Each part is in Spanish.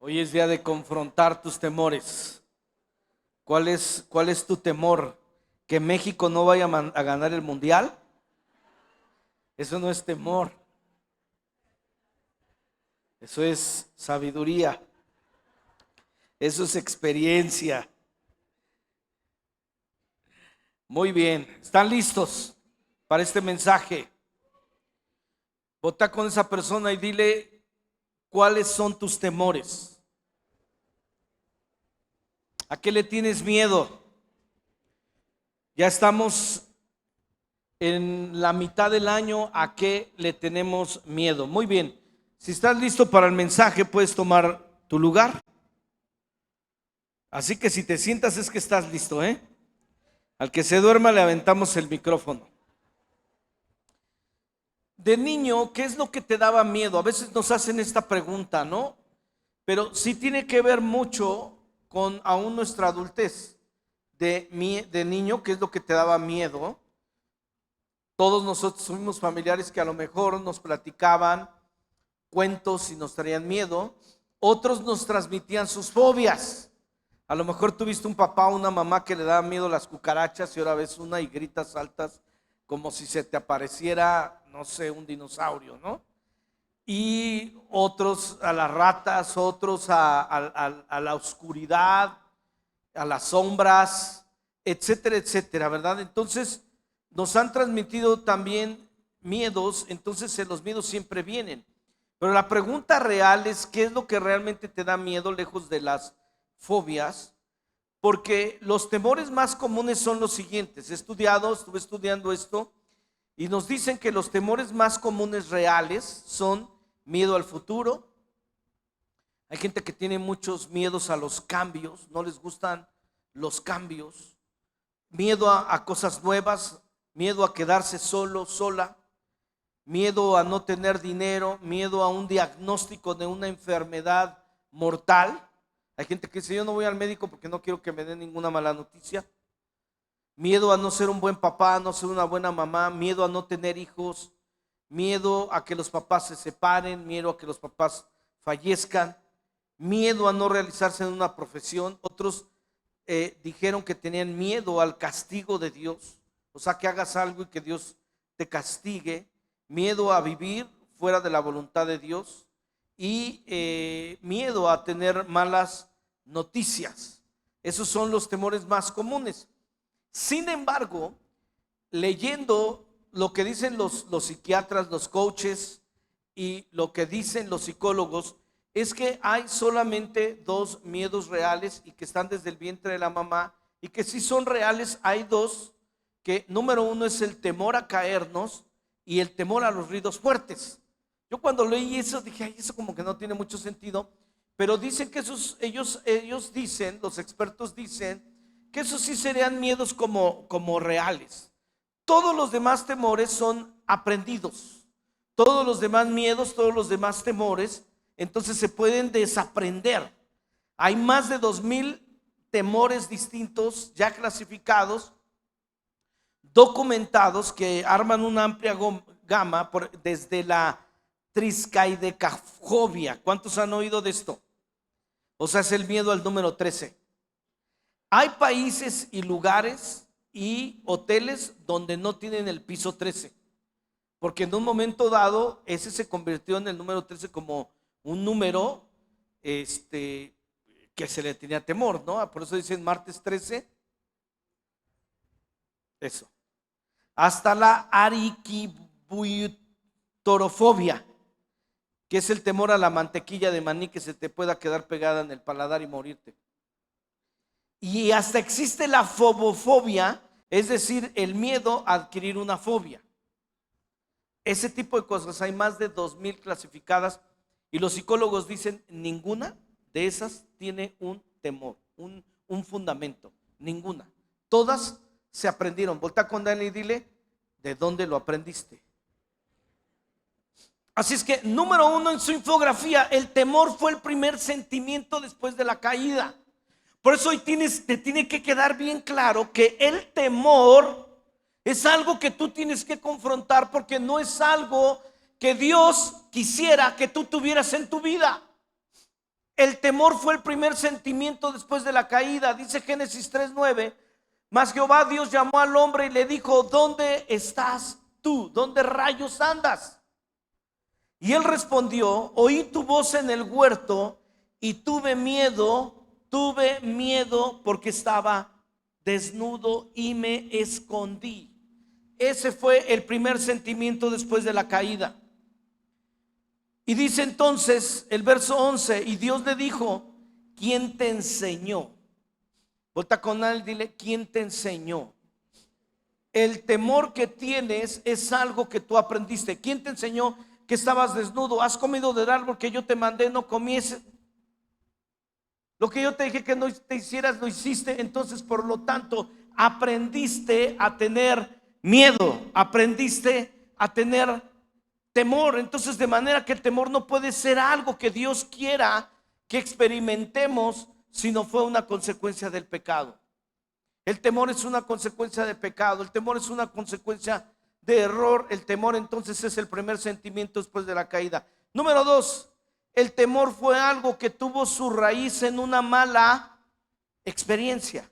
Hoy es día de confrontar tus temores. ¿Cuál es tu temor? ¿Que México no vaya a ganar el mundial? Eso no es temor, eso es sabiduría, eso es experiencia. Muy bien, ¿están listos para este mensaje? Vota con esa persona y dile cuáles son tus temores. ¿A qué le tienes miedo? Ya estamos en la mitad del año. ¿A qué le tenemos miedo? Muy bien, si estás listo para el mensaje, puedes tomar tu lugar. Así que si te sientas es que estás listo, ¿eh? Al que se duerma le aventamos el micrófono. De niño, ¿qué es lo que te daba miedo? A veces nos hacen esta pregunta, ¿no? Pero sí tiene que ver mucho con aún nuestra adultez. De niño, ¿qué es lo que te daba miedo? Todos nosotros tuvimos familiares que a lo mejor nos platicaban cuentos y nos traían miedo. Otros nos transmitían sus fobias. A lo mejor tuviste un papá o una mamá que le daba miedo las cucarachas y ahora ves una y gritas, saltas como si se te apareciera, no sé, un dinosaurio, ¿no? Y otros a las ratas, otros a la oscuridad, a las sombras, etcétera, etcétera, ¿verdad? Entonces nos han transmitido también miedos, entonces los miedos siempre vienen. Pero la pregunta real es, ¿qué es lo que realmente te da miedo lejos de las fobias? Porque los temores más comunes son los siguientes. Estuve estudiando esto y nos dicen que los temores más comunes reales son miedo al futuro. Hay gente que tiene muchos miedos a los cambios, no les gustan los cambios. Miedo a cosas nuevas, miedo a quedarse solo, sola, miedo a no tener dinero, miedo a un diagnóstico de una enfermedad mortal. Hay gente que dice, yo no voy al médico porque no quiero que me den ninguna mala noticia. Miedo a no ser un buen papá, a no ser una buena mamá, miedo a no tener hijos, miedo a que los papás se separen, miedo a que los papás fallezcan, miedo a no realizarse en una profesión. Otros dijeron que tenían miedo al castigo de Dios, o sea, que hagas algo y que Dios te castigue, miedo a vivir fuera de la voluntad de Dios y miedo a tener malas noticias. Esos son los temores más comunes. Sin embargo, leyendo lo que dicen los psiquiatras, los coaches y lo que dicen los psicólogos, es que hay solamente dos miedos reales y que están desde el vientre de la mamá y que si son reales. Hay dos, que número uno es el temor a caernos y el temor a los ruidos fuertes. Yo cuando leí eso dije, ay, eso como que no tiene mucho sentido, pero dicen que ellos dicen, los expertos dicen, que esos sí serían miedos como reales. Todos los demás temores son aprendidos. Todos los demás miedos, todos los demás temores, entonces se pueden desaprender. Hay más de 2000 temores distintos ya clasificados, documentados, que arman una amplia gama desde la triskaidekafobia. ¿Cuántos han oído de esto? O sea, es el miedo al número 13. Hay países y lugares y hoteles donde no tienen el piso 13, porque en un momento dado ese se convirtió en el número 13 como un número que se le tenía temor, ¿no? Por eso dicen martes 13, eso. Hasta la ariquibutorofobia, que es el temor a la mantequilla de maní que se te pueda quedar pegada en el paladar y morirte. Y hasta existe la fobofobia, es decir, el miedo a adquirir una fobia. Ese tipo de cosas hay más de 2000 clasificadas y los psicólogos dicen ninguna de esas tiene un temor, un fundamento, ninguna. Todas se aprendieron. Volta con Dani y dile, ¿de dónde lo aprendiste? Así es que, número uno en su infografía, el temor fue el primer sentimiento después de la caída. Por eso hoy te tiene que quedar bien claro que el temor es algo que tú tienes que confrontar, porque no es algo que Dios quisiera que tú tuvieras en tu vida. El temor fue el primer sentimiento después de la caída. Dice Génesis 3:9, mas Jehová Dios llamó al hombre y le dijo, ¿dónde estás tú? ¿Dónde rayos andas? Y él respondió, oí tu voz en el huerto y tuve miedo porque estaba desnudo y me escondí. Ese fue el primer sentimiento después de la caída. Y dice entonces el verso 11, y Dios le dijo, ¿quién te enseñó? Volta con él, dile, ¿quién te enseñó? El temor que tienes es algo que tú aprendiste. ¿Quién te enseñó que estabas desnudo? ¿Has comido del árbol que yo te mandé, no comieses? Lo que yo te dije que no te hicieras, lo hiciste. Entonces, por lo tanto, aprendiste a tener miedo, aprendiste a tener temor. Entonces, de manera que el temor no puede ser algo que Dios quiera que experimentemos, sino fue una consecuencia del pecado. El temor es una consecuencia de pecado, el temor es una consecuencia de error. El temor entonces es el primer sentimiento después de la caída. Número 2, el temor fue algo que tuvo su raíz en una mala experiencia.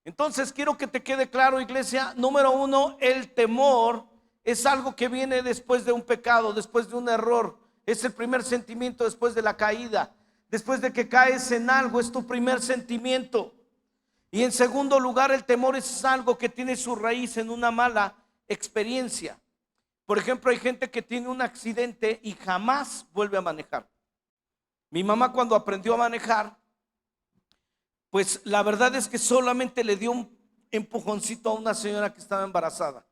Entonces quiero que te quede claro, iglesia. Número 1, el temor es algo que viene después de un pecado, después de un error. Es el primer sentimiento después de la caída. Después de que caes en algo, es tu primer sentimiento. Y en segundo lugar, el temor es algo que tiene su raíz en una mala experiencia. Por ejemplo, hay gente que tiene un accidente y jamás vuelve a manejar. Mi mamá, cuando aprendió a manejar, pues la verdad es que solamente le dio un empujoncito a una señora que estaba embarazada.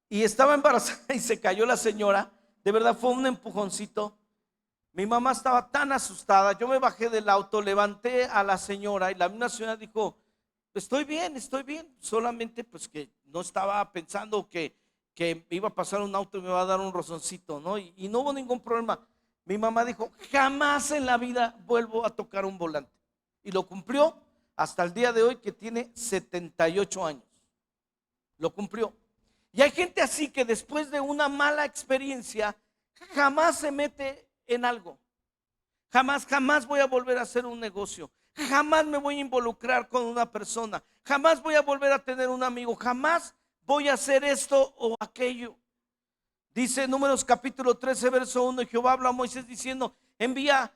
Y estaba embarazada y se cayó la señora. De verdad fue un empujoncito. Mi mamá estaba tan asustada. Yo me bajé del auto, levanté a la señora y la misma señora dijo, estoy bien, solamente pues que no estaba pensando que iba a pasar un auto y me iba a dar un rozoncito, ¿no? Y no hubo ningún problema. Mi mamá dijo, jamás en la vida vuelvo a tocar un volante. Y lo cumplió hasta el día de hoy, que tiene 78 años. Lo cumplió. Y hay gente así que después de una mala experiencia jamás se mete en algo. Jamás voy a volver a hacer un negocio. Jamás me voy a involucrar con una persona. Jamás voy a volver a tener un amigo. Jamás voy a hacer esto o aquello. Dice Números capítulo 13, verso 1, y Jehová habla a Moisés diciendo, envía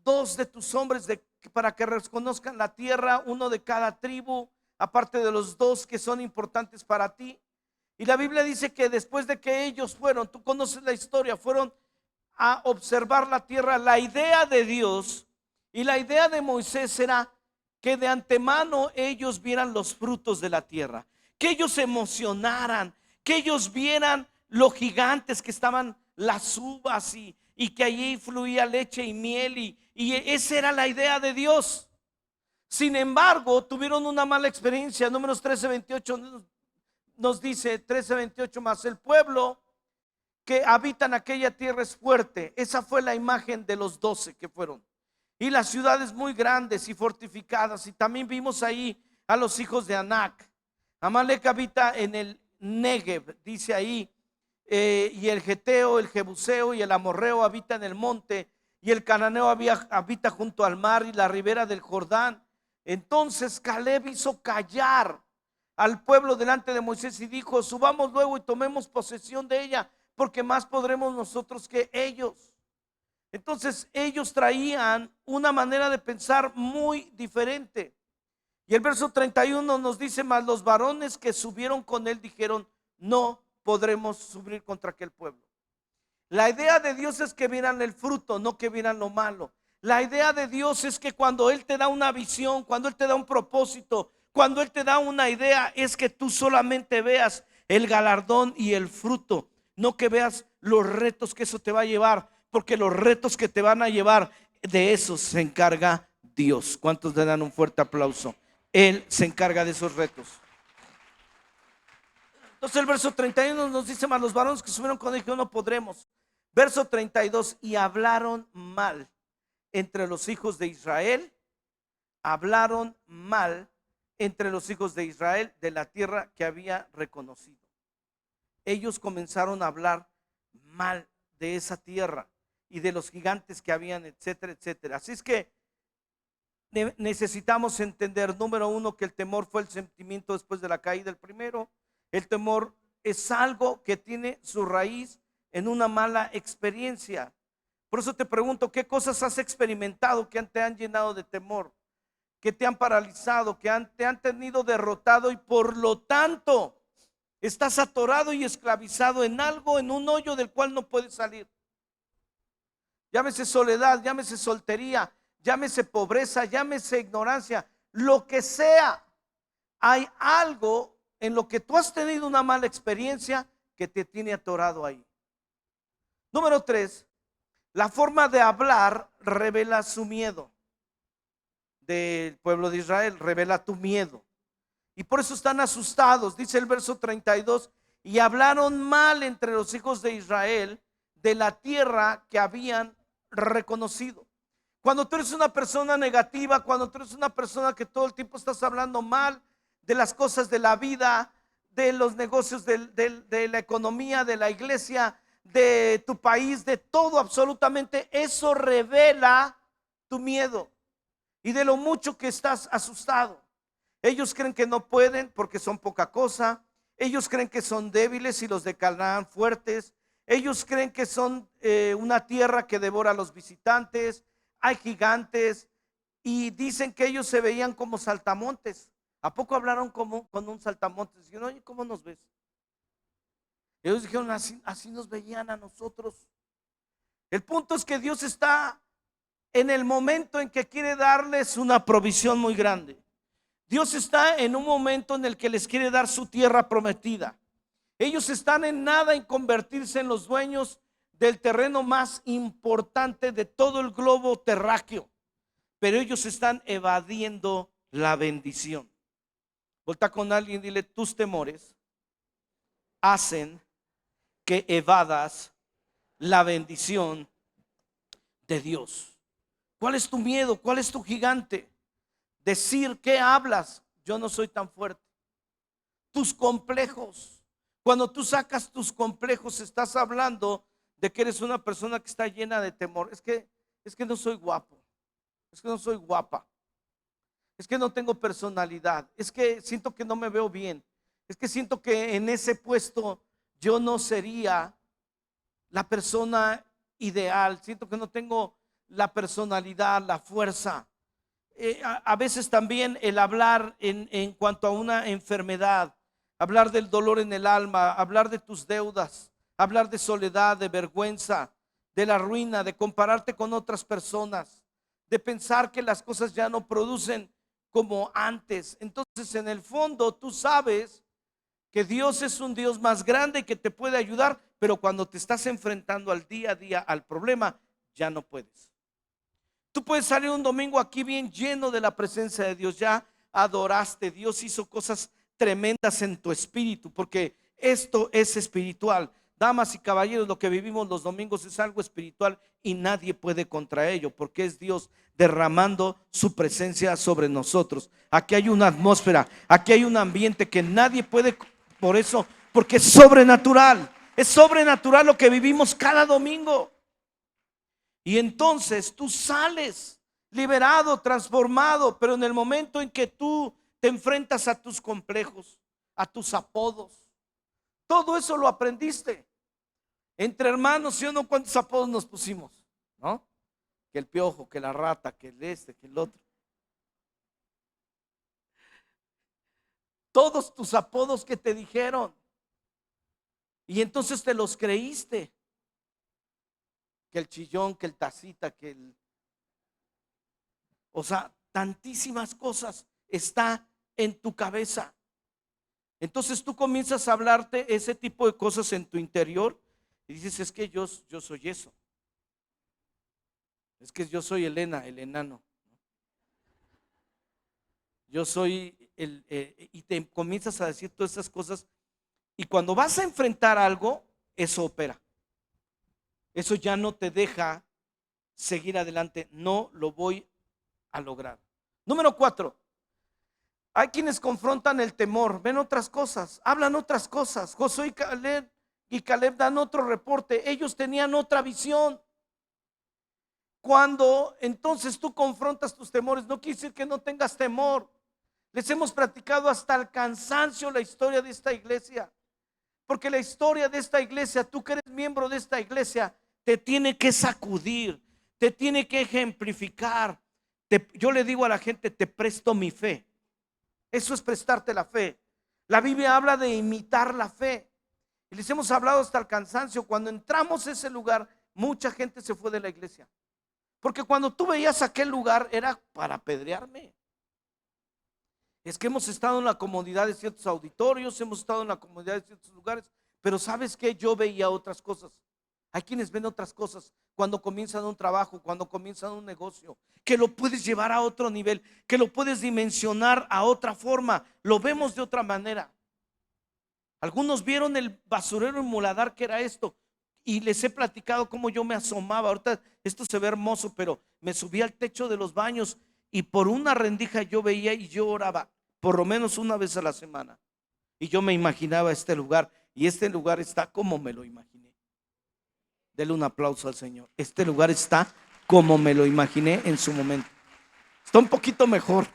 2 de tus hombres para que reconozcan la tierra, uno de cada tribu, aparte de los 2 que son importantes para ti. Y la Biblia dice que después de que ellos fueron, tú conoces la historia, fueron a observar la tierra. La idea de Dios y la idea de Moisés era que de antemano ellos vieran los frutos de la tierra, que ellos se emocionaran, que ellos vieran lo gigantes que estaban las uvas y que allí fluía leche y miel y esa era la idea de Dios. Sin embargo, tuvieron una mala experiencia. Números 13:28 nos dice, 13:28, más el pueblo que habitan aquella tierra es fuerte. Esa fue la imagen de los 12 que fueron. Y las ciudades muy grandes y fortificadas. Y también vimos ahí a los hijos de Anac. Amalek habita en el Negev, dice ahí. Y el Geteo, el Jebuseo y el Amorreo habita en el monte. Y el Cananeo habita junto al mar y la ribera del Jordán. Entonces Caleb hizo callar al pueblo delante de Moisés y dijo, subamos luego y tomemos posesión de ella, porque más podremos nosotros que ellos. Entonces ellos traían una manera de pensar muy diferente. Y el verso 31 nos dice, mas los varones que subieron con él dijeron, no podremos subir contra aquel pueblo. La idea de Dios es que vieran el fruto, no que vieran lo malo. La idea de Dios es que cuando Él te da una visión, cuando Él te da un propósito, cuando Él te da una idea, es que tú solamente veas el galardón y el fruto, no que veas los retos que eso te va a llevar, porque los retos que te van a llevar, de esos se encarga Dios. ¿Cuántos le dan un fuerte aplauso? Él se encarga de esos retos. Entonces el verso 31 nos dice, mas los varones que subieron con él dijeron, no podremos. Verso 32, y hablaron mal entre los hijos de Israel, hablaron mal entre los hijos de Israel de la tierra que había reconocido. Ellos comenzaron a hablar mal de esa tierra. y de los gigantes que habían, etcétera, etcétera. Así es que necesitamos entender, número uno, que el temor fue el sentimiento después de la caída del primero. El temor es algo que tiene su raíz en una mala experiencia. Por eso te pregunto, ¿qué cosas has experimentado que te han llenado de temor? Que te han paralizado, que te han tenido derrotado y por lo tanto estás atorado y esclavizado en algo, en un hoyo del cual no puedes salir. Llámese soledad, llámese soltería, llámese pobreza, llámese ignorancia, lo que sea. Hay algo en lo que tú has tenido una mala experiencia que te tiene atorado ahí. Número 3, la forma de hablar revela su miedo. Del pueblo de Israel, revela tu miedo. Y por eso están asustados. Dice el verso 32, y hablaron mal entre los hijos de Israel de la tierra que habían reconocido. Cuando tú eres una persona negativa, cuando tú eres una persona que todo el tiempo estás hablando mal de las cosas de la vida, de los negocios, de la economía, de la iglesia, de tu país, de todo absolutamente, eso revela tu miedo y de lo mucho que estás asustado. Ellos creen que no pueden porque son poca cosa. Ellos creen que son débiles y los de Canaán fuertes. Ellos creen que son una tierra que devora a los visitantes. Hay gigantes y dicen que ellos se veían como saltamontes. ¿A poco hablaron como con un saltamontes? Dijeron, oye, ¿cómo nos ves? Ellos dijeron, así nos veían a nosotros. El punto es que Dios está en el momento en que quiere darles una provisión muy grande. Dios está en un momento en el que les quiere dar su tierra prometida. Ellos están en nada en convertirse en los dueños del terreno más importante de todo el globo terráqueo, pero ellos están evadiendo la bendición. Volta con alguien y dile, tus temores hacen que evadas la bendición de Dios. ¿Cuál es tu miedo? ¿Cuál es tu gigante? Decir, ¿qué hablas? Yo no soy tan fuerte. Tus complejos. Cuando tú sacas tus complejos, estás hablando de que eres una persona que está llena de temor. Es que no soy guapo. Es que no soy guapa. Es que no tengo personalidad. Es que siento que no me veo bien. Es que siento que en ese puesto yo no sería la persona ideal. Siento que no tengo la personalidad, la fuerza. A veces también el hablar en cuanto a una enfermedad, hablar del dolor en el alma, hablar de tus deudas, hablar de soledad, de vergüenza, de la ruina, de compararte con otras personas, de pensar que las cosas ya no producen como antes. Entonces, en el fondo, tú sabes que Dios es un Dios más grande y que te puede ayudar, pero cuando te estás enfrentando al día a día, al problema, ya no puedes. Tú puedes salir un domingo aquí bien lleno de la presencia de Dios, ya adoraste, Dios hizo cosas tremendas en tu espíritu, porque esto es espiritual. Damas y caballeros, lo que vivimos los domingos es algo espiritual y nadie puede contra ello, porque es Dios derramando su presencia sobre nosotros. Aquí hay una atmósfera, aquí hay un ambiente que nadie puede, por eso, porque es sobrenatural lo que vivimos cada domingo. Y entonces tú sales liberado, transformado, pero en el momento en que tú te enfrentas a tus complejos, a tus apodos, todo eso lo aprendiste. Entre hermanos, ¿sí o no? ¿Cuántos apodos nos pusimos? ¿No? Que el piojo, que la rata, que el que el otro. Todos tus apodos que te dijeron. Y entonces te los creíste. Que el chillón, que el tacita, que el... O sea, tantísimas cosas está en tu cabeza. Entonces tú comienzas a hablarte ese tipo de cosas en tu interior y dices, es que yo soy eso. Es que yo soy el enano. Yo soy y te comienzas a decir todas esas cosas y cuando vas a enfrentar algo, eso opera. Eso ya no te deja seguir adelante. No lo voy a lograr. Número 4. Hay quienes confrontan el temor, ven otras cosas, hablan otras cosas. Josué y Caleb dan otro reporte. Ellos tenían otra visión. Cuando entonces tú confrontas tus temores, no quiere decir que no tengas temor. Les hemos platicado hasta el cansancio la historia de esta iglesia. Porque la historia de esta iglesia, tú que eres miembro de esta iglesia, te tiene que sacudir, te tiene que ejemplificar. Yo le digo a la gente, te presto mi fe. Eso es prestarte la fe. La Biblia habla de imitar la fe. Y les hemos hablado hasta el cansancio. Cuando entramos a ese lugar, mucha gente se fue de la iglesia. Porque cuando tú veías aquel lugar, era para apedrearme. Es que hemos estado en la comodidad de ciertos auditorios, hemos estado en la comodidad de ciertos lugares, pero ¿sabes qué? Yo veía otras cosas. Hay quienes ven otras cosas cuando comienzan un trabajo, cuando comienzan un negocio, que lo puedes llevar a otro nivel, que lo puedes dimensionar a otra forma, lo vemos de otra manera. Algunos vieron el basurero en Muladar, que era esto, y les he platicado cómo yo me asomaba. Ahorita esto se ve hermoso, pero me subí al techo de los baños y por una rendija yo veía y yo oraba por lo menos una vez a la semana. Y yo me imaginaba este lugar, y este lugar está como me lo imaginé. Dele un aplauso al Señor. Este lugar está como me lo imaginé en su momento. Está un poquito mejor.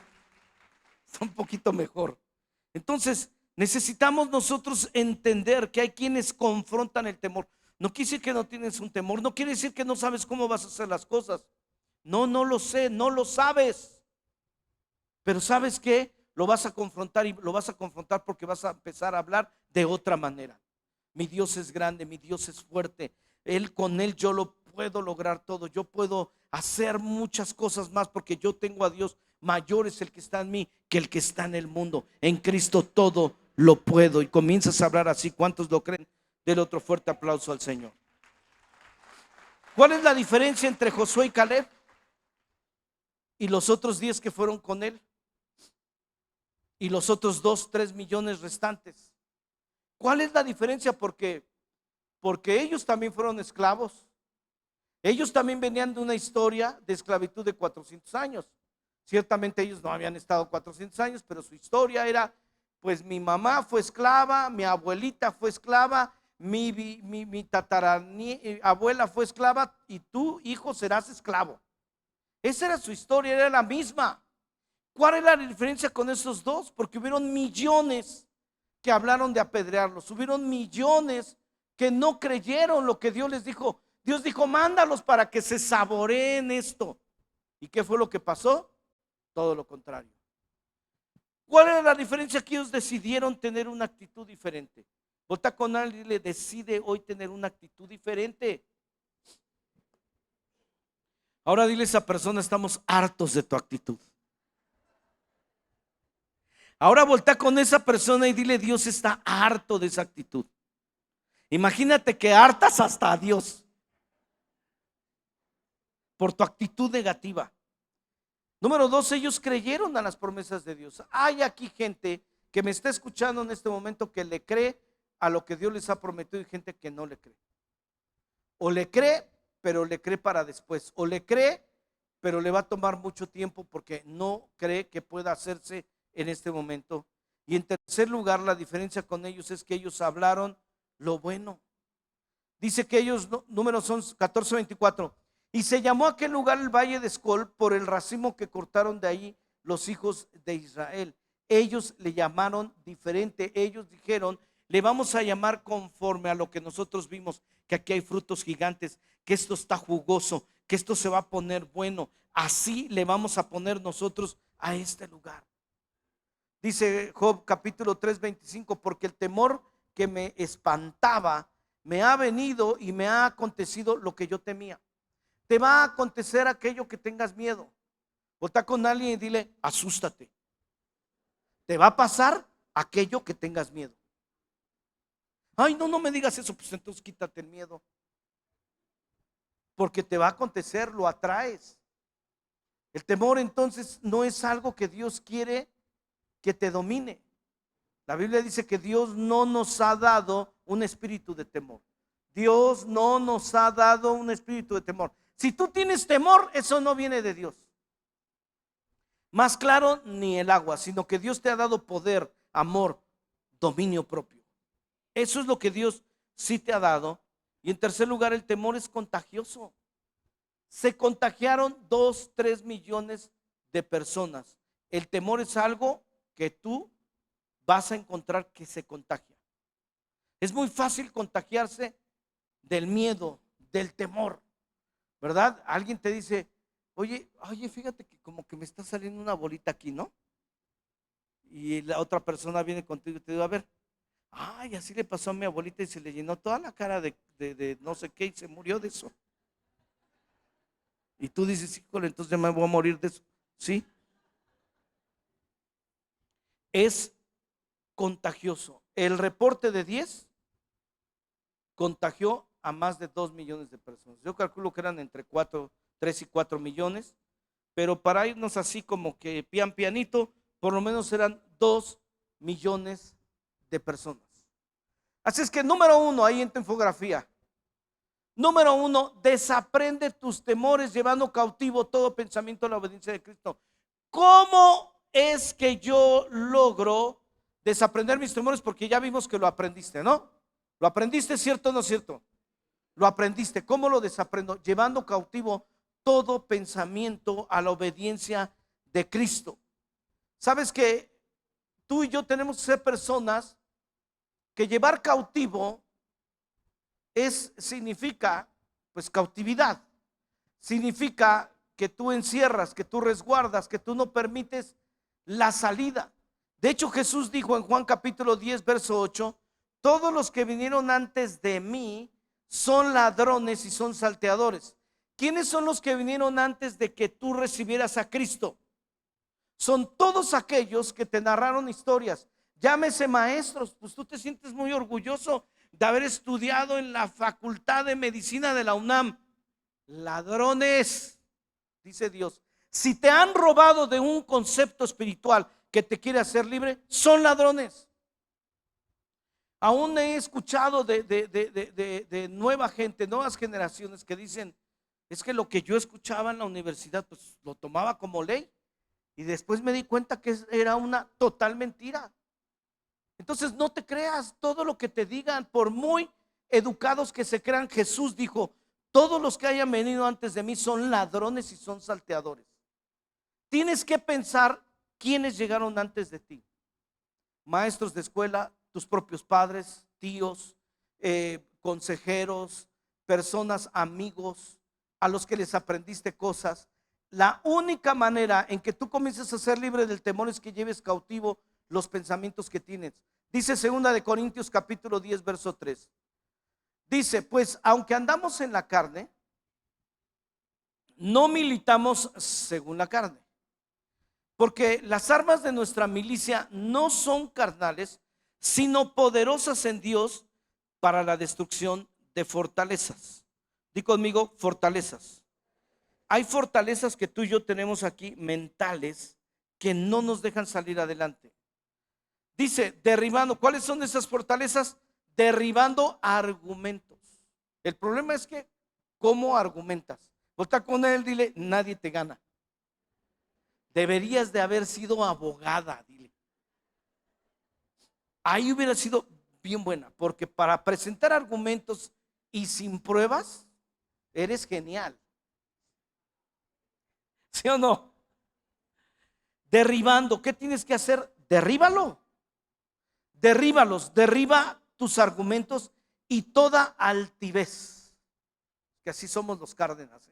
Está un poquito mejor. Entonces, necesitamos nosotros entender que hay quienes confrontan el temor. No quiere decir que no tienes un temor, no quiere decir que no sabes cómo vas a hacer las cosas. No, no lo sé, no lo sabes. Pero ¿sabes qué? Lo vas a confrontar, y lo vas a confrontar porque vas a empezar a hablar de otra manera. Mi Dios es grande, mi Dios es fuerte. Con Él yo lo puedo lograr todo. Yo puedo hacer muchas cosas más porque yo tengo a Dios. Mayor es el que está en mí que el que está en el mundo. En Cristo todo lo puedo. Y comienzas a hablar así. ¿Cuántos lo creen? Del otro fuerte aplauso al Señor. ¿Cuál es la diferencia entre Josué y Caleb y los otros 10 que fueron con él? Y los otros 2-3 millones restantes. ¿Cuál es la diferencia? Porque ellos también fueron esclavos. Ellos también venían de una historia de esclavitud de 400 años. Ciertamente ellos no habían estado 400 años, pero su historia era, pues mi mamá fue esclava, mi abuelita fue esclava, mi tatarabuela fue esclava, y tú, hijo, serás esclavo. Esa era su historia, era la misma. ¿Cuál es la diferencia con esos dos? Porque hubieron millones que hablaron de apedrearlos, hubieron millones que no creyeron lo que Dios les dijo. Dios dijo, mándalos para que se saboreen esto. ¿Y qué fue lo que pasó? Todo lo contrario. ¿Cuál era la diferencia? Que ellos decidieron tener una actitud diferente. Volta con alguien y le decide hoy tener una actitud diferente. Ahora dile a esa persona, estamos hartos de tu actitud. Ahora voltea con esa persona y dile, Dios está harto de esa actitud. Imagínate que hartas hasta a Dios por tu actitud negativa. Número 2, ellos creyeron a las promesas de Dios. Hay aquí gente que me está escuchando en este momento que le cree a lo que Dios les ha prometido, y gente que no le cree. O le cree, pero le cree para después. O le cree, pero le va a tomar mucho tiempo porque no cree que pueda hacerse en este momento. Y en tercer lugar, la diferencia con ellos es que ellos hablaron lo bueno. Dice que ellos, números son 14:24, y se llamó aquel lugar el Valle de Escol por el racimo que cortaron de ahí los hijos de Israel. Ellos le llamaron diferente. Ellos dijeron, le vamos a llamar conforme a lo que nosotros vimos, que aquí hay frutos gigantes, que esto está jugoso, que esto se va a poner bueno. Así le vamos a poner nosotros a este lugar. Dice Job capítulo 3:25, porque el temor que me espantaba me ha venido y me ha acontecido lo que yo temía. Te va a acontecer aquello que tengas miedo. Volta con alguien y dile, asústate. Te va a pasar aquello que tengas miedo. Ay, no me digas eso. Pues entonces quítate el miedo. Porque te va a acontecer, lo atraes. El temor entonces no es algo que Dios quiere que te domine. La Biblia dice que Dios no nos ha dado un espíritu de temor. Dios no nos ha dado un espíritu de temor. Si tú tienes temor, eso no viene de Dios. Más claro, ni el agua, sino que Dios te ha dado poder, amor, dominio propio. Eso es lo que Dios sí te ha dado. Y en tercer lugar, el temor es contagioso. se contagiaron 2, 3 millones de personas. El temor es algo que tú vas a encontrar que se contagia. Es muy fácil contagiarse del miedo, del temor, ¿verdad? Alguien te dice, oye, fíjate que como que me está saliendo una bolita aquí, ¿no? Y la otra persona viene contigo y te dice, a ver, ay, así le pasó a mi abuelita y se le llenó toda la cara de no sé qué y se murió de eso. Y tú dices, híjole, entonces ya me voy a morir de eso. ¿Sí? Es contagioso. El reporte de 10 contagió a más de 2 millones de personas. Yo calculo que eran entre 3 y 4 millones, pero para irnos así como que pianito, por lo menos eran 2 millones de personas. Así es que número 1, ahí en tu infografía. Número 1, desaprende tus temores llevando cautivo todo pensamiento a la obediencia de Cristo. ¿Cómo es que yo logro desaprender mis temores? Porque ya vimos que lo aprendiste, ¿no? ¿Lo aprendiste, cierto o no cierto? Lo aprendiste. ¿Cómo lo desaprendo? Llevando cautivo todo pensamiento a la obediencia de Cristo. ¿Sabes que tú y yo tenemos que ser personas que llevar cautivo significa pues cautividad? Significa que tú encierras, que tú resguardas, que tú no permites la salida. De hecho, Jesús dijo en Juan capítulo 10, verso 8, todos los que vinieron antes de mí son ladrones y son salteadores. ¿Quiénes son los que vinieron antes de que tú recibieras a Cristo? Son todos aquellos que te narraron historias. Llámese maestros, pues tú te sientes muy orgulloso de haber estudiado en la Facultad de Medicina de la UNAM. Ladrones, dice Dios, si te han robado de un concepto espiritual que te quiere hacer libre, son ladrones. Aún he escuchado de nueva gente, nuevas generaciones que dicen, es que lo que yo escuchaba en la universidad, pues lo tomaba como ley. Y después me di cuenta que era una total mentira. Entonces no te creas todo lo que te digan, por muy educados que se crean. Jesús dijo, todos los que hayan venido antes de mí son ladrones y son salteadores. Tienes que pensar quiénes llegaron antes de ti. Maestros de escuela, tus propios padres, tíos, consejeros, personas, amigos, a los que les aprendiste cosas. La única manera en que tú comiences a ser libre del temor es que lleves cautivo los pensamientos que tienes. Dice 2 de Corintios capítulo 10, verso 3. Dice, pues aunque andamos en la carne, no militamos según la carne. Porque las armas de nuestra milicia no son carnales, sino poderosas en Dios para la destrucción de fortalezas. Di conmigo, fortalezas. Hay fortalezas que tú y yo tenemos aquí, mentales, que no nos dejan salir adelante. Dice, derribando, ¿cuáles son esas fortalezas? Derribando argumentos. El problema es que, ¿cómo argumentas? Volta con él, dile, nadie te gana. Deberías de haber sido abogada, dile. Ahí hubiera sido bien buena, porque para presentar argumentos y sin pruebas, eres genial. ¿Sí o no? Derribando, ¿qué tienes que hacer? Derríbalo. Derríbalos, derriba tus argumentos y toda altivez, que así somos los Cárdenas,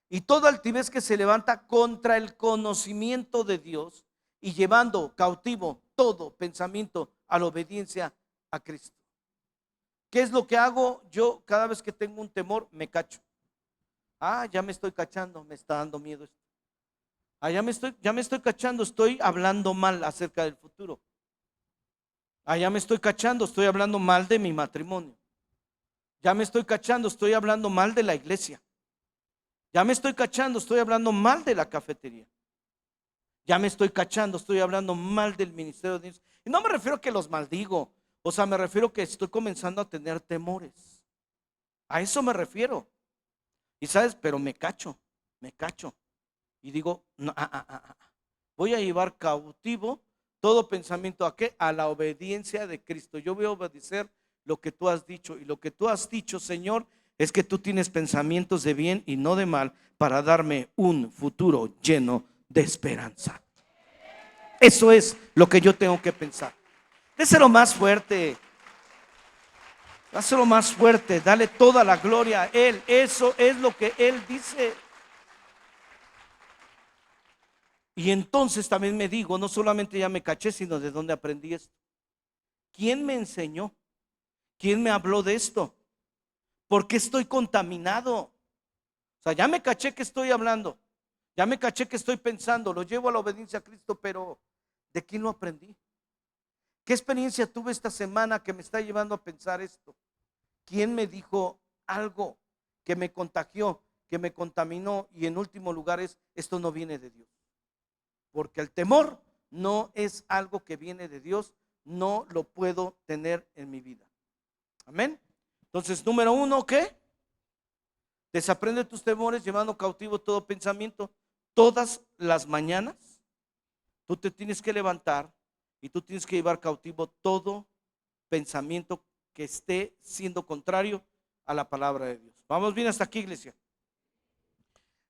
y toda altivez que se levanta contra el conocimiento de Dios y llevando cautivo todo pensamiento a la obediencia a Cristo. ¿Qué es lo que hago yo cada vez que tengo un temor? Me cacho. Ya me estoy cachando, me está dando miedo esto. Ya me estoy cachando, estoy hablando mal acerca del futuro. Ya me estoy cachando, estoy hablando mal de mi matrimonio. Ya me estoy cachando, estoy hablando mal de la iglesia. Ya me estoy cachando, estoy hablando mal de la cafetería. Ya me estoy cachando, estoy hablando mal del ministerio de Dios. Y no me refiero a que los maldigo, o sea, me refiero a que estoy comenzando a tener temores. A eso me refiero. Y sabes, pero me cacho. Y digo, no, voy a llevar cautivo todo pensamiento a qué? A la obediencia de Cristo. Yo voy a obedecer lo que tú has dicho. Y lo que tú has dicho, Señor, es que tú tienes pensamientos de bien y no de mal para darme un futuro lleno de esperanza. Eso es lo que yo tengo que pensar. Déselo más fuerte. Dáselo más fuerte. Dale toda la gloria a Él. Eso es lo que Él dice. Y entonces también me digo, no solamente ya me caché, sino de dónde aprendí esto. ¿Quién me enseñó? ¿Quién me habló de esto? ¿Por qué estoy contaminado? O sea, ya me caché que estoy hablando. Ya me caché que estoy pensando. Lo llevo a la obediencia a Cristo, pero ¿de quién lo aprendí? ¿Qué experiencia tuve esta semana que me está llevando a pensar esto? ¿Quién me dijo algo que me contagió, que me contaminó? Y en último lugar esto no viene de Dios. Porque el temor no es algo que viene de Dios, no lo puedo tener en mi vida. Amén. Entonces, número uno, ¿qué? Desaprende tus temores llevando cautivo todo pensamiento. Todas las mañanas tú te tienes que levantar y tú tienes que llevar cautivo todo pensamiento que esté siendo contrario a la palabra de Dios. Vamos bien hasta aquí, iglesia.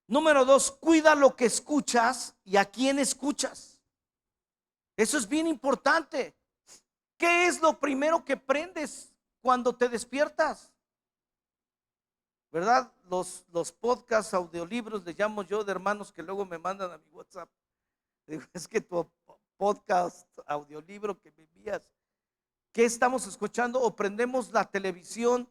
Número dos, cuida lo que escuchas y a quién escuchas. Eso es bien importante. ¿Qué es lo primero que prendes cuando te despiertas? ¿Verdad? Los podcasts, audiolibros, le llamo yo, de hermanos que luego me mandan a mi WhatsApp. Digo, es que tu podcast, audiolibro que me envías, ¿qué estamos escuchando? O prendemos la televisión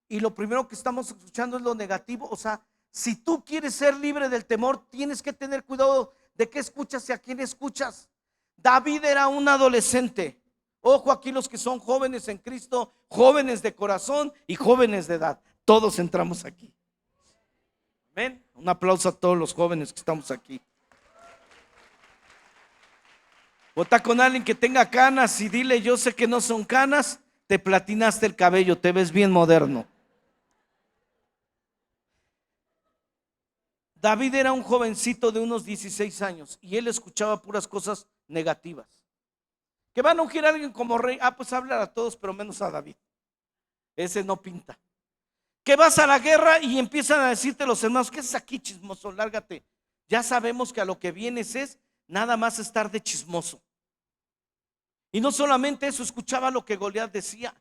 y lo primero que estamos escuchando es lo negativo. O sea, si tú quieres ser libre del temor, tienes que tener cuidado de qué escuchas y a quién escuchas. David era un adolescente. Ojo aquí los que son jóvenes en Cristo, jóvenes de corazón y jóvenes de edad. Todos entramos aquí. Amén. Un aplauso a todos los jóvenes que estamos aquí. Vota con alguien que tenga canas y dile: yo sé que no son canas, te platinaste el cabello, te ves bien moderno. David era un jovencito de unos 16 años y él escuchaba puras cosas negativas. Que van a ungir a alguien como rey. Pues hablar a todos, pero menos a David. Ese no pinta. Que vas a la guerra y empiezan a decirte los hermanos: ¿qué es aquí, chismoso? Lárgate. Ya sabemos que a lo que vienes es nada más estar de chismoso. Y no solamente eso, escuchaba lo que Goliat decía.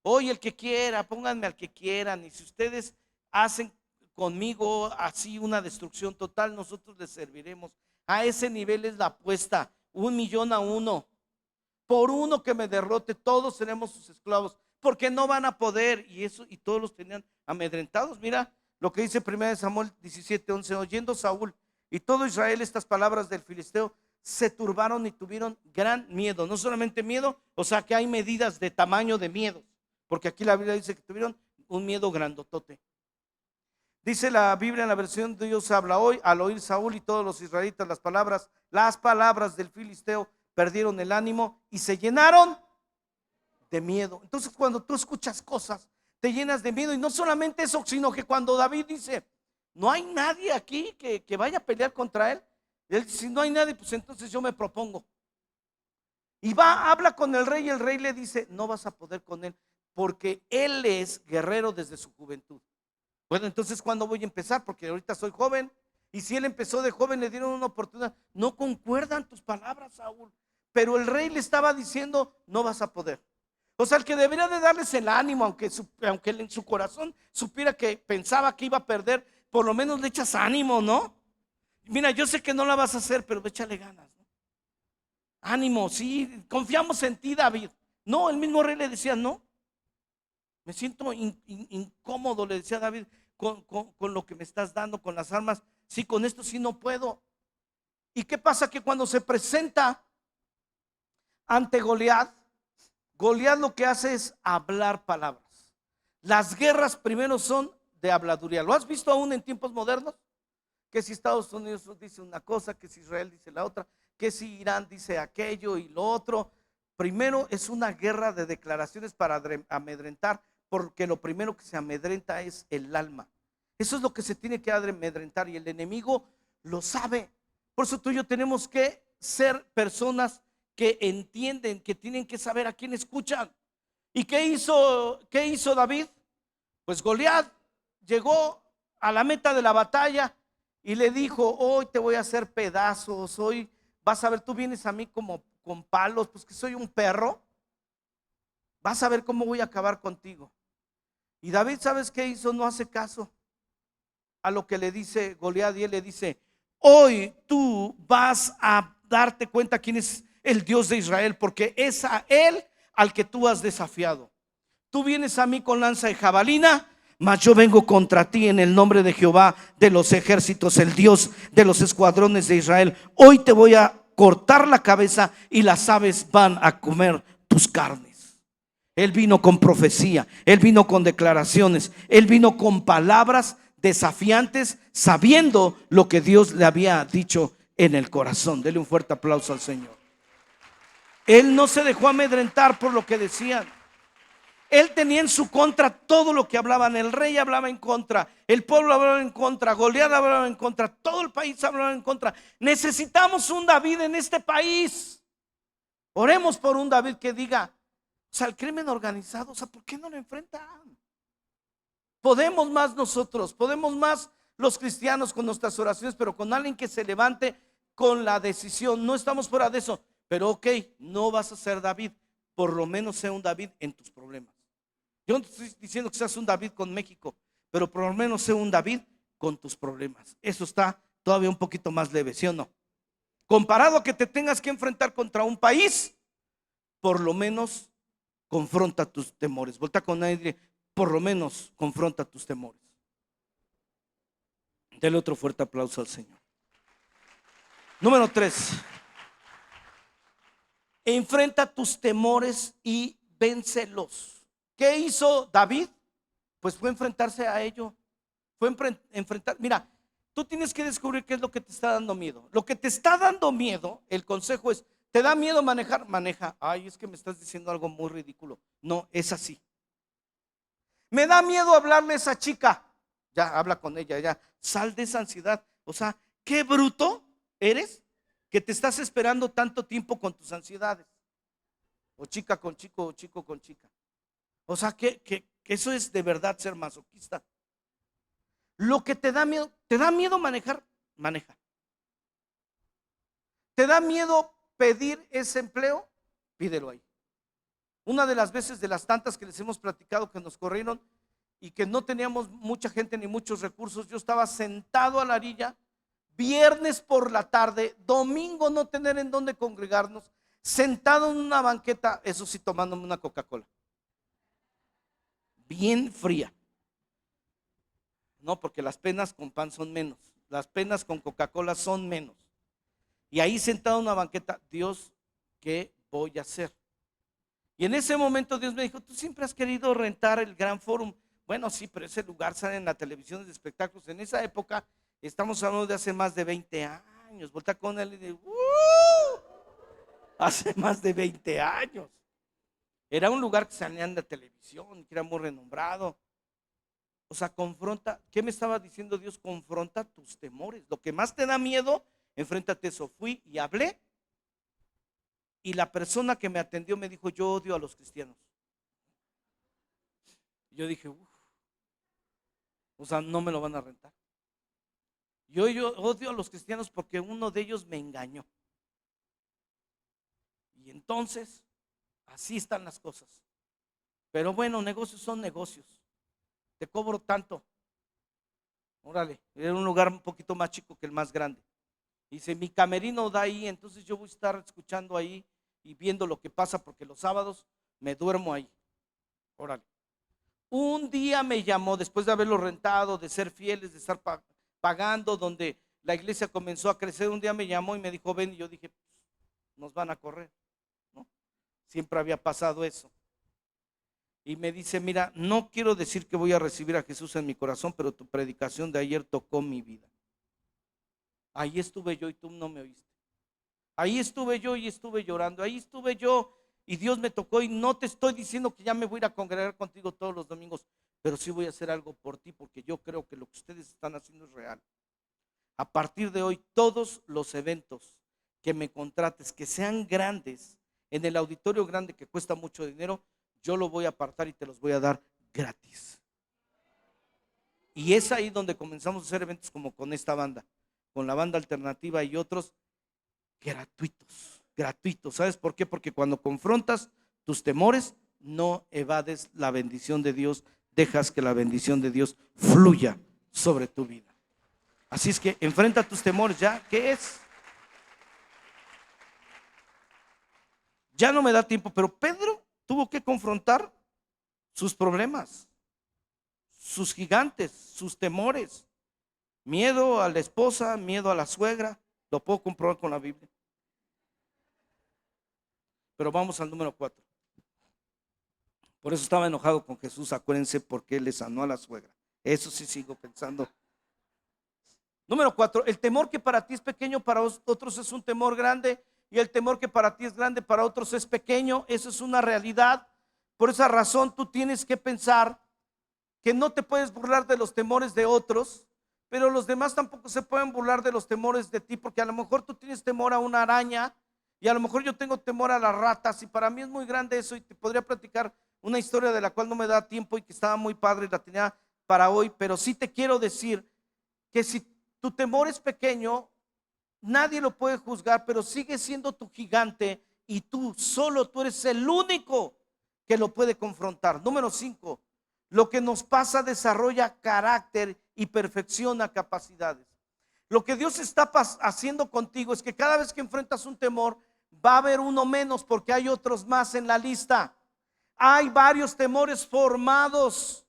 Hoy el que quiera, pónganme al que quieran, y si ustedes hacen conmigo así una destrucción total, nosotros les serviremos. A ese nivel es la apuesta, 1,000,000 a 1. Por uno que me derrote, todos seremos sus esclavos, porque no van a poder. Y eso, y todos los tenían amedrentados. Mira lo que dice 1 Samuel 17:11. Oyendo Saúl y todo Israel estas palabras del filisteo, se turbaron y tuvieron gran miedo. No solamente miedo, o sea que hay medidas de tamaño de miedo, porque aquí la Biblia dice que tuvieron un miedo grandotote. Dice la Biblia en la versión de Dios habla hoy: al oír Saúl y todos los israelitas las palabras del filisteo, perdieron el ánimo y se llenaron de miedo. Entonces, cuando tú escuchas cosas, te llenas de miedo. Y no solamente eso, sino que cuando David dice: no hay nadie aquí que vaya a pelear contra él. Él dice: si no hay nadie, pues entonces yo me propongo. Y va, habla con el rey y el rey le dice: no vas a poder con él, porque él es guerrero desde su juventud. Bueno, entonces ¿cuándo voy a empezar? Porque ahorita soy joven. Y si él empezó de joven, le dieron una oportunidad. No concuerdan tus palabras, Saúl. Pero el rey le estaba diciendo: no vas a poder. O sea, el que debería de darles el ánimo, aunque él en su corazón supiera que pensaba que iba a perder, por lo menos le echas ánimo, ¿no? Mira, yo sé que no la vas a hacer, pero échale ganas, ¿no? Ánimo, sí, confiamos en ti, David. No, el mismo rey le decía: no, me siento incómodo, le decía David, con lo que me estás dando, con las armas. Sí, con esto sí no puedo. ¿Y qué pasa? Que cuando se presenta ante Goliat, Goliat lo que hace es hablar palabras. Las guerras primero son de habladuría. ¿Lo has visto aún en tiempos modernos? Que si Estados Unidos dice una cosa, que si Israel dice la otra, que si Irán dice aquello y lo otro. Primero es una guerra de declaraciones para amedrentar, porque lo primero que se amedrenta es el alma. Eso es lo que se tiene que amedrentar, y el enemigo lo sabe. Por eso tú y yo tenemos que ser personas que entienden, que tienen que saber a quién escuchan. ¿Y qué hizo David? Pues Goliat llegó a la meta de la batalla y le dijo: hoy te voy a hacer pedazos, hoy vas a ver, tú vienes a mí como con palos, pues que soy un perro, vas a ver cómo voy a acabar contigo. Y David, ¿sabes qué hizo? No hace caso a lo que le dice Goliat, y él le dice: hoy tú vas a darte cuenta quién es el Dios de Israel, porque es a él al que tú has desafiado. Tú vienes a mí con lanza y jabalina, mas yo vengo contra ti en el nombre de Jehová de los ejércitos, el Dios de los escuadrones de Israel. Hoy te voy a cortar la cabeza y las aves van a comer tus carnes. Él vino con profecía, él vino con declaraciones, él vino con palabras desafiantes, sabiendo lo que Dios le había dicho en el corazón. Dele un fuerte aplauso al Señor. Él no se dejó amedrentar por lo que decían. Él tenía en su contra todo lo que hablaban. El rey hablaba en contra, el pueblo hablaba en contra, Goliat hablaba en contra, todo el país hablaba en contra. Necesitamos un David en este país. Oremos por un David que diga: o sea, el crimen organizado, o sea, ¿por qué no lo enfrentan? Podemos más nosotros, podemos más los cristianos con nuestras oraciones, pero con alguien que se levante con la decisión. No estamos fuera de eso, pero ok, no vas a ser David, por lo menos sea un David en tus problemas. Yo no estoy diciendo que seas un David con México, pero por lo menos sea un David con tus problemas. Eso está todavía un poquito más leve, ¿sí o no? Comparado a que te tengas que enfrentar contra un país, por lo menos confronta tus temores. Volta con nadie, por lo menos confronta tus temores. Dele otro fuerte aplauso al Señor. Número 3. Enfrenta tus temores y véncelos. ¿Qué hizo David? Pues fue enfrentarse a ello. Fue enfrentar. Mira, tú tienes que descubrir qué es lo que te está dando miedo. Lo que te está dando miedo, el consejo es: ¿te da miedo manejar? Maneja. Ay, es que me estás diciendo algo muy ridículo. No, es así. Me da miedo hablarle a esa chica. Ya, habla con ella, ya. Sal de esa ansiedad. O sea, qué bruto eres que te estás esperando tanto tiempo con tus ansiedades. O chica con chico, o chico con chica. O sea, que eso es de verdad ser masoquista. Lo que te da miedo manejar, maneja. ¿Te da miedo pedir ese empleo? Pídelo ahí. Una de las veces, de las tantas que les hemos platicado, que nos corrieron y que no teníamos mucha gente ni muchos recursos, yo estaba sentado a la orilla, viernes por la tarde, domingo no tener en dónde congregarnos, sentado en una banqueta, eso sí, tomándome una Coca-Cola, bien fría. No, porque las penas con pan son menos, las penas con Coca-Cola son menos. Y ahí sentado en una banqueta, Dios, ¿qué voy a hacer? Y en ese momento Dios me dijo: tú siempre has querido rentar el Gran Forum. Bueno, sí, pero ese lugar sale en la televisión de espectáculos. En esa época, estamos hablando de hace más de 20 años. Volta con él y dice: hace más de 20 años. Era un lugar que salía en la televisión, que era muy renombrado. O sea, confronta. ¿Qué me estaba diciendo Dios? Confronta tus temores. Lo que más te da miedo, enfréntate eso. Fui y hablé. Y la persona que me atendió me dijo: yo odio a los cristianos. Yo dije: uff, o sea, no me lo van a rentar. Yo odio a los cristianos porque uno de ellos me engañó. Y entonces, así están las cosas. Pero bueno, negocios son negocios. Te cobro tanto. Órale, era un lugar un poquito más chico que el más grande. Dice: mi camerino da ahí, entonces yo voy a estar escuchando ahí y viendo lo que pasa, porque los sábados me duermo ahí. Órale. Un día me llamó, después de haberlo rentado, de ser fieles, de estar pagando, donde la iglesia comenzó a crecer. Un día me llamó y me dijo: ven. Y yo dije: pues, nos van a correr, ¿no? Siempre había pasado eso. Y me dice: mira, no quiero decir que voy a recibir a Jesús en mi corazón, pero tu predicación de ayer tocó mi vida. Ahí estuve yo y tú no me oíste. Ahí estuve yo y estuve llorando. Ahí estuve yo y Dios me tocó. Y no te estoy diciendo que ya me voy a ir a congregar contigo todos los domingos, pero sí voy a hacer algo por ti, porque yo creo que lo que ustedes están haciendo es real. A partir de hoy, todos los eventos que me contrates, que sean grandes, en el auditorio grande que cuesta mucho dinero, yo lo voy a apartar y te los voy a dar gratis. Y es ahí donde comenzamos a hacer eventos como con esta banda, con la banda alternativa y otros gratuitos, gratuitos. ¿Sabes por qué? Porque cuando confrontas tus temores, no evades la bendición de Dios, dejas que la bendición de Dios fluya sobre tu vida. Así es que enfrenta tus temores ya. ¿Qué es? Ya no me da tiempo, pero Pedro tuvo que confrontar sus problemas, sus gigantes, sus temores. Miedo a la esposa, miedo a la suegra. Lo puedo comprobar con la Biblia. Pero vamos al número 4. Por eso estaba enojado con Jesús. Acuérdense porque él le sanó a la suegra. Eso sí sigo pensando. Número 4, el temor que para ti es pequeño, para otros es un temor grande. Y el temor que para ti es grande, para otros es pequeño. Eso es una realidad. Por esa razón tú tienes que pensar que no te puedes burlar de los temores de otros, pero los demás tampoco se pueden burlar de los temores de ti, porque a lo mejor tú tienes temor a una araña y a lo mejor yo tengo temor a las ratas, y para mí es muy grande eso, y te podría platicar una historia de la cual no me da tiempo y que estaba muy padre y la tenía para hoy, pero sí te quiero decir que si tu temor es pequeño, nadie lo puede juzgar, pero sigue siendo tu gigante y tú, solo tú eres el único que lo puede confrontar. Número 5, lo que nos pasa desarrolla carácter y perfecciona capacidades. Lo que Dios está haciendo contigo es que cada vez que enfrentas un temor, va a haber uno menos porque hay otros más en la lista. Hay varios temores formados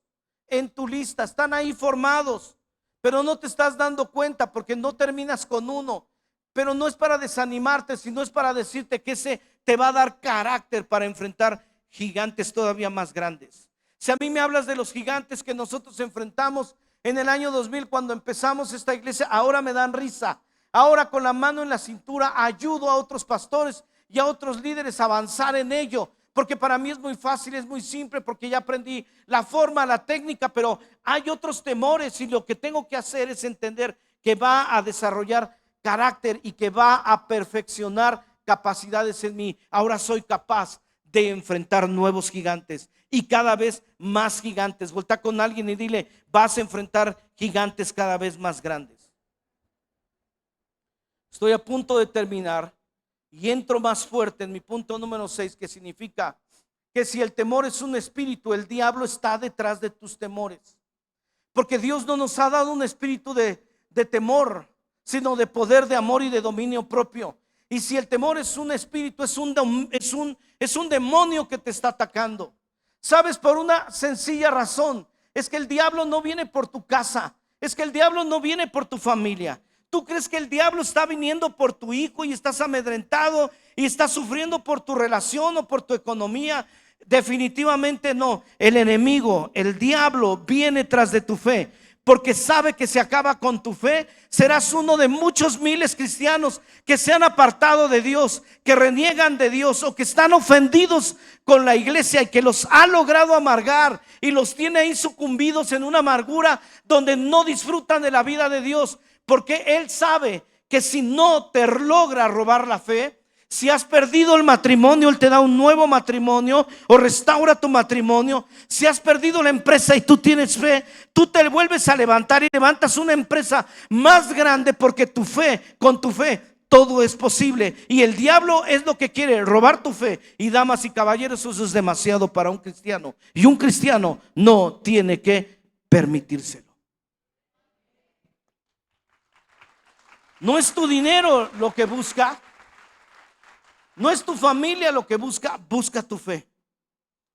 en tu lista, están ahí formados, pero no te estás dando cuenta porque no terminas con uno. Pero no es para desanimarte, sino es para decirte que ese te va a dar carácter para enfrentar gigantes todavía más grandes. Si a mí me hablas de los gigantes que nosotros enfrentamos en el año 2000 cuando empezamos esta iglesia, ahora me dan risa. Ahora con la mano en la cintura ayudo a otros pastores y a otros líderes a avanzar en ello, porque para mí es muy fácil, es muy simple, porque ya aprendí la forma, la técnica, pero hay otros temores y lo que tengo que hacer es entender que va a desarrollar carácter y que va a perfeccionar capacidades en mí. Ahora soy capaz de enfrentar nuevos gigantes y cada vez más gigantes. Voltea con alguien y dile: vas a enfrentar gigantes cada vez más grandes. Estoy a punto de terminar y entro más fuerte en mi punto número 6, que significa que si el temor es un espíritu, el diablo está detrás de tus temores. Porque Dios no nos ha dado un espíritu de temor, sino de poder, de amor y de dominio propio. Y si el temor es un espíritu, es un demonio que te está atacando. Sabes, por una sencilla razón, es que el diablo no viene por tu casa, es que el diablo no viene por tu familia. Tú crees que el diablo está viniendo por tu hijo y estás amedrentado y estás sufriendo por tu relación o por tu economía. Definitivamente no. El enemigo, el diablo, viene tras de tu fe, porque sabe que si acaba con tu fe, serás uno de muchos miles cristianos que se han apartado de Dios, que reniegan de Dios o que están ofendidos con la iglesia y que los ha logrado amargar y los tiene ahí sucumbidos en una amargura donde no disfrutan de la vida de Dios, porque Él sabe que si no te logra robar la fe, si has perdido el matrimonio, Él te da un nuevo matrimonio o restaura tu matrimonio. Si has perdido la empresa y tú tienes fe, tú te vuelves a levantar y levantas una empresa más grande, porque tu fe, con tu fe, todo es posible. Y el diablo es lo que quiere: robar tu fe. Y damas y caballeros, eso es demasiado para un cristiano. Y un cristiano no tiene que permitírselo. No es tu dinero lo que busca. No es tu familia lo que busca. Busca tu fe.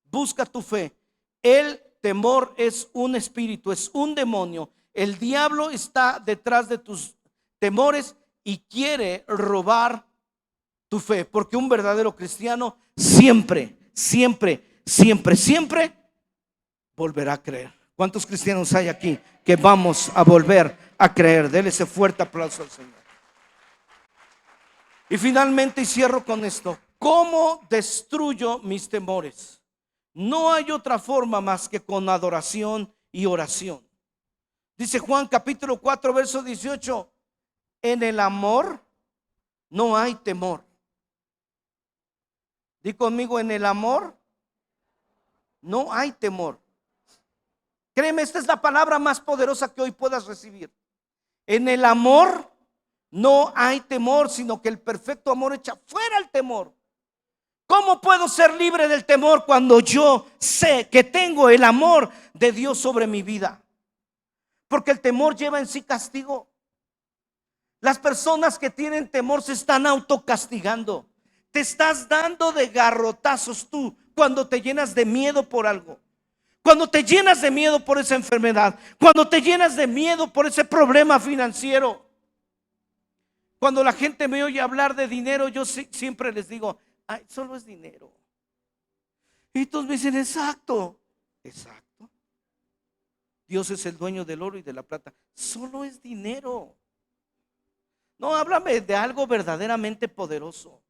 Busca tu fe. El temor es un espíritu, es un demonio. El diablo está detrás de tus temores y quiere robar tu fe, porque un verdadero cristiano siempre, siempre, siempre, siempre volverá a creer. ¿Cuántos cristianos hay aquí que vamos a volver a creer? Dele ese fuerte aplauso al Señor. Y finalmente, y cierro con esto: ¿cómo destruyo mis temores? No hay otra forma más que con adoración y oración. Dice Juan capítulo 4 verso 18: en el amor no hay temor. Di conmigo: en el amor no hay temor. Créeme, esta es la palabra más poderosa que hoy puedas recibir. En el amor no hay temor, sino que el perfecto amor echa fuera el temor. ¿Cómo puedo ser libre del temor cuando yo sé que tengo el amor de Dios sobre mi vida? Porque el temor lleva en sí castigo. Las personas que tienen temor se están autocastigando. Te estás dando de garrotazos tú cuando te llenas de miedo por algo. Cuando te llenas de miedo por esa enfermedad. Cuando te llenas de miedo por ese problema financiero. Cuando la gente me oye hablar de dinero, yo siempre les digo, ay, solo es dinero. Y todos me dicen, exacto, exacto. Dios es el dueño del oro y de la plata. Solo es dinero. No, háblame de algo verdaderamente poderoso.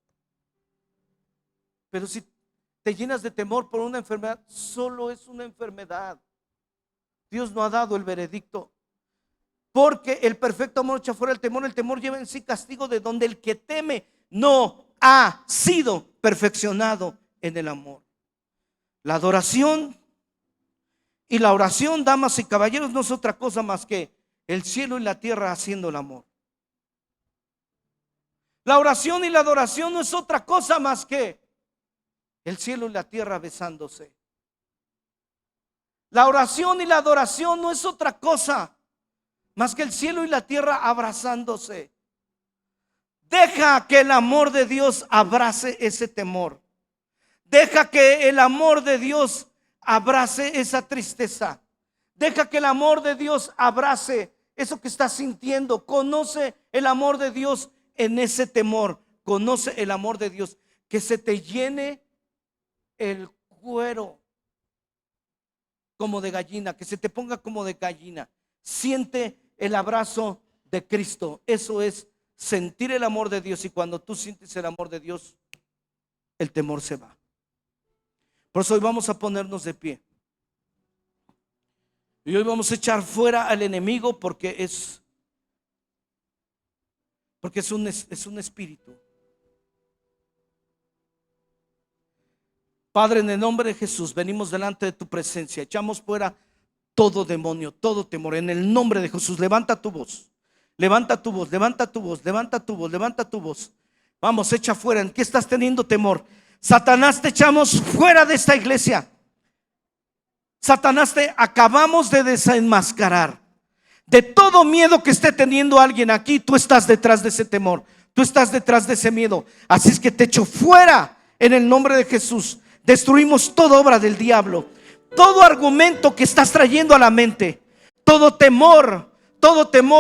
Pero si te llenas de temor por una enfermedad, solo es una enfermedad. Dios no ha dado el veredicto. Porque el perfecto amor echa fuera el temor. El temor lleva en sí castigo, de donde el que teme no ha sido perfeccionado en el amor. La adoración y la oración, damas y caballeros, no es otra cosa más que el cielo y la tierra haciendo el amor. La oración y la adoración no es otra cosa más que el cielo y la tierra besándose. La oración y la adoración no es otra cosa más que el cielo y la tierra abrazándose. Deja que el amor de Dios abrace ese temor. Deja que el amor de Dios abrace esa tristeza. Deja que el amor de Dios abrace eso que estás sintiendo. Conoce el amor de Dios en ese temor. Conoce el amor de Dios. Que se te llene el cuero como de gallina. Que se te ponga como de gallina. Siente el abrazo de Cristo. Eso es sentir el amor de Dios. Y cuando tú sientes el amor de Dios, el temor se va. Por eso hoy vamos a ponernos de pie. Y hoy vamos a echar fuera al enemigo, porque es un espíritu. Padre, en el nombre de Jesús, venimos delante de tu presencia. Echamos fuera todo demonio, todo temor. En el nombre de Jesús, levanta tu voz. Levanta tu voz, levanta tu voz, levanta tu voz, levanta tu voz. Vamos, echa fuera. ¿En qué estás teniendo temor? Satanás, te echamos fuera de esta iglesia. Satanás, te acabamos de desenmascarar. De todo miedo que esté teniendo alguien aquí, tú estás detrás de ese temor. Tú estás detrás de ese miedo. Así es que te echo fuera en el nombre de Jesús. Destruimos toda obra del diablo. Todo argumento que estás trayendo a la mente. Todo temor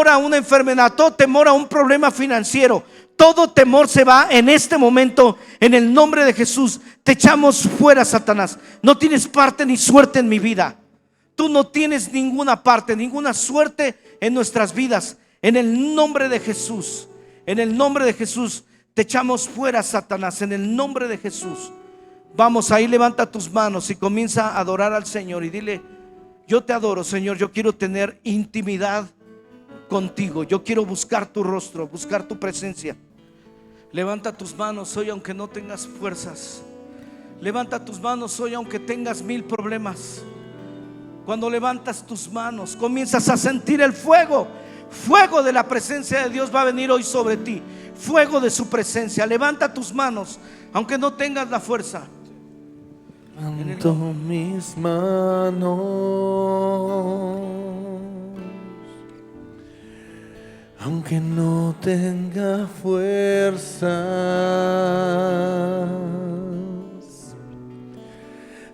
a una enfermedad, todo temor a un problema financiero, todo temor se va en este momento en el nombre de Jesús. Te echamos fuera, Satanás. No tienes parte ni suerte en mi vida. Tú no tienes ninguna parte, ninguna suerte en nuestras vidas. En el nombre de Jesús, en el nombre de Jesús, te echamos fuera, Satanás. En el nombre de Jesús. Vamos, ahí levanta tus manos y comienza a adorar al Señor y dile: yo te adoro, Señor. Yo quiero tener intimidad contigo. Yo quiero buscar tu rostro, buscar tu presencia. Levanta tus manos hoy aunque no tengas fuerzas. Levanta tus manos hoy aunque tengas 1000 problemas. Cuando levantas tus manos, comienzas a sentir el fuego. Fuego de la presencia de Dios va a venir hoy sobre ti. Fuego de su presencia. Levanta tus manos aunque no tengas la fuerza. Levanto mis manos, aunque no tenga fuerzas.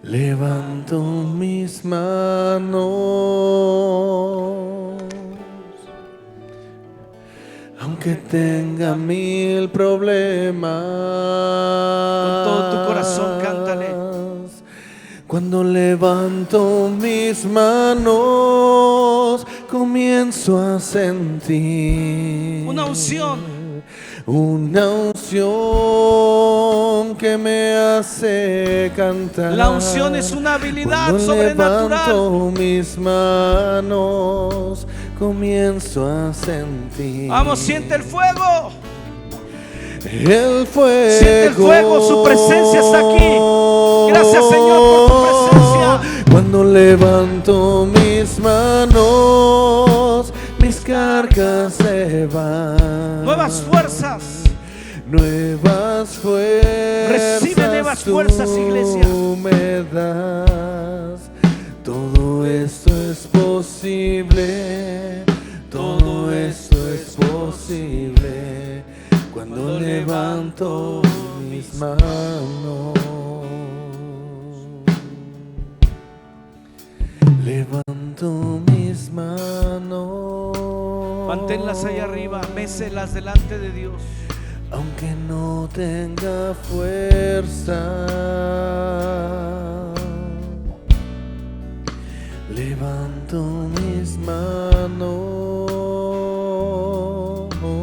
Levanto mis manos, aunque tenga 1000 problemas. Con todo tu corazón, cántale. Cuando levanto mis manos, comienzo a sentir una unción que me hace cantar. La unción es una habilidad Cuando sobrenatural. levanto mis manos, comienzo a sentir. Vamos, siente el fuego. El fuego. Siente el fuego, su presencia está aquí. Gracias, Señor, por tu presencia. Cuando levanto mis manos, mis cargas se van. Nuevas fuerzas. Nuevas fuerzas. Recibe nuevas fuerzas, iglesia. Tú me das. Todo esto es posible. Todo esto es posible. Cuando levanto mis manos. Levanto mis manos. Manténlas ahí arriba, méselas delante de Dios. Aunque no tenga fuerza, levanto mis manos.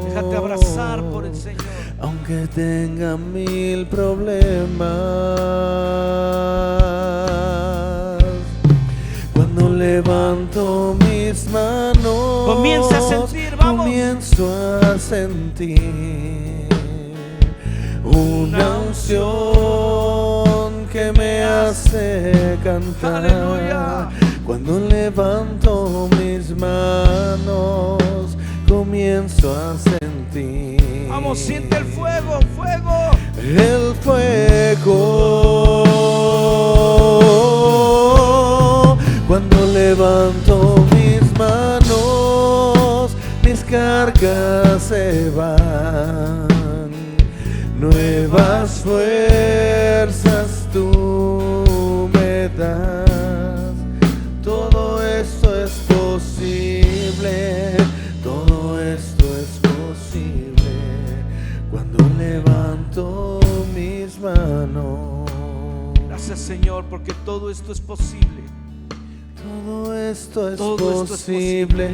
Déjate abrazar por el Señor. Aunque tenga 1000 problemas, cuando levanto mis manos, comienza a sentir, vamos. Comienzo a sentir una unción que me hace cantar. Aleluya. Cuando levanto mis manos, comienzo a sentir. Vamos, siente el fuego, fuego. El fuego. Cuando levanto mis manos, mis cargas se van. Nuevas fuerzas tú me das. Todo esto es posible. Todo esto es posible. Cuando levanto mis manos. Gracias, Señor, porque todo esto es posible. Todo esto es Todo posible.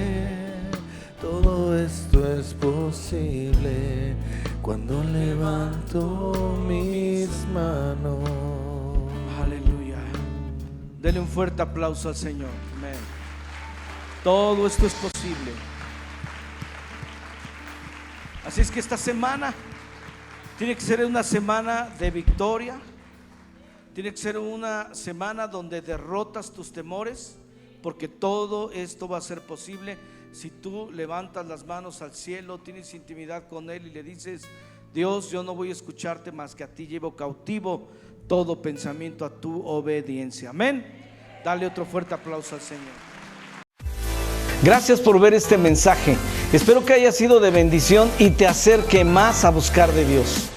Todo esto es posible cuando levanto mis manos. Aleluya. Dele un fuerte aplauso al Señor. Amén. Todo esto es posible. Así es que esta semana tiene que ser una semana de victoria. Tiene que ser una semana donde derrotas tus temores, porque todo esto va a ser posible si tú levantas las manos al cielo, tienes intimidad con Él y le dices: Dios, yo no voy a escucharte más que a ti, llevo cautivo todo pensamiento a tu obediencia. Amén. Dale otro fuerte aplauso al Señor. Gracias por ver este mensaje. Espero que haya sido de bendición y te acerque más a buscar de Dios.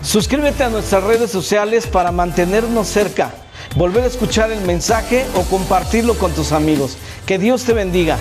Suscríbete a nuestras redes sociales para mantenernos cerca, volver a escuchar el mensaje o compartirlo con tus amigos. Que Dios te bendiga.